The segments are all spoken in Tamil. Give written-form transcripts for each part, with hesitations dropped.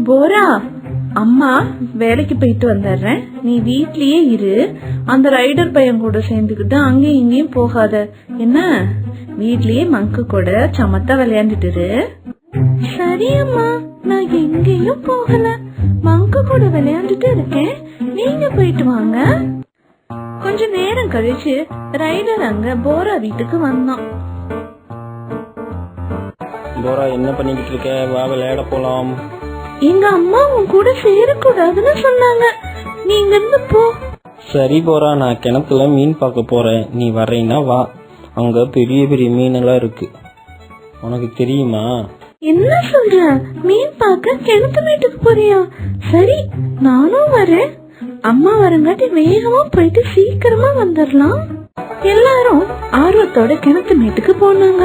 போரா, அம்மா வேலைக்கு போயிட்டு வந்துடுறேன், நீ வீட்லயே இரு. அந்த ரைடர் பையன் கூட சேர்ந்துக்கிட்டு அங்கேயும் இங்கேயும் போகாத என்ன? வீட்லயே மங்கு கூட சமத்தா விளையாண்டுட்டு இரு. சரி அம்மா, நான் எங்கேயும் போகல, மங்கு கூட விளையாண்டுட்டு இருக்கேன். நீங்க போயிட்டு வாங்க. கொஞ்ச நேரம் கழிச்சு ரைடர் அங்க போரா வீட்டுக்கு வந்தான். போரா, என்ன பண்ணிக்கிட்டு இருக்க? வா விளையாட போலாம். எங்க அம்மா உன் கூட சேரக்கூடாதுன்னு சொன்னாங்க, நீங்க இருந்து போ. சரி போரா, நான் கிணத்துல மீன் பார்க்க போறேன், நீ வர்றீன்னா வா. அங்க பெரிய பெரிய மீனெல்லாம் இருக்கு, உனக்கு தெரியுமா? என்ன சொல்ற? மீன் பார்க்க கிணத்து வீட்டுக்கு போறியா? சரி, நானும் வரேன். அம்மா வரங்காட்டி வேகமா போயிட்டு சீக்கிரமா வந்துடலாம். எல்லாரும் ஆர்வத்தோட கிணத்து வீட்டுக்கு போனாங்க.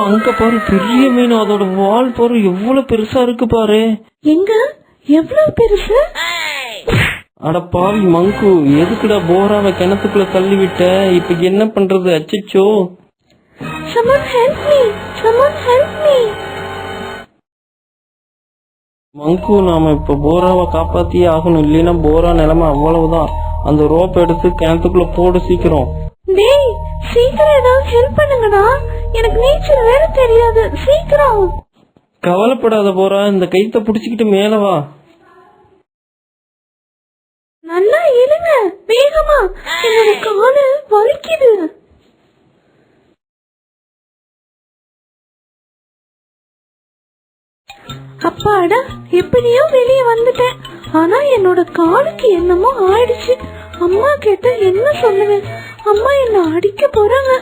அங்க பாரு, பெரிய மீன், அதோட வால் பாரு எவ்வளவு பெருசா இருக்கு பாரு. எங்க? எவ்வளவு பெருசு? அட பாவி மங்கு, எதுக்குடா போராவை கிணத்துக்குள்ள தள்ளி விட்ட? இப்ப என்ன பண்றது? அச்சச்சோ. Someone help me! Someone help me! மங்கு, நாம இப்ப போராவை காப்பாத்தியே ஆகணும், இல்லைன்னா போரா நிலைமை அவ்வளவுதான். அந்த ரோப் எடுத்து கிணத்துக்குள்ள போடு சீக்கிரம். டேய், சீக்கிரம் ஏதாவது ஹெல்ப் பண்ணுங்கடா, எனக்கு நீச்சல் வேற தெரியாது, சீக்கிரம். கவலைப்படாத போரா, இந்த கைத்த புடிச்சுக்கிட்டு மேல வா. நல்லா இழுங்க வேகமா, என்னோட காலு வலிக்குது. அப்பாடா, எப்படியோ வெளியே வந்துட்டேன். ஆனா என்னோட காலுக்கு என்னமோ ஆயிடுச்சு. அம்மா கேட்ட என்ன சொல்லுவேன்? அம்மா என்ன அடிக்க போறாங்க.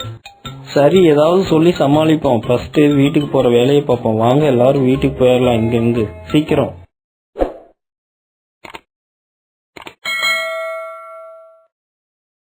சரி, ஏதாவது சொல்லி சமாளிப்போம். ஃபர்ஸ்ட் வீட்டுக்கு போற வேலையை பார்ப்போம். வாங்க எல்லாரும் வீட்டுக்கு போயிடலாம், இங்க இருந்து சீக்கிரம்.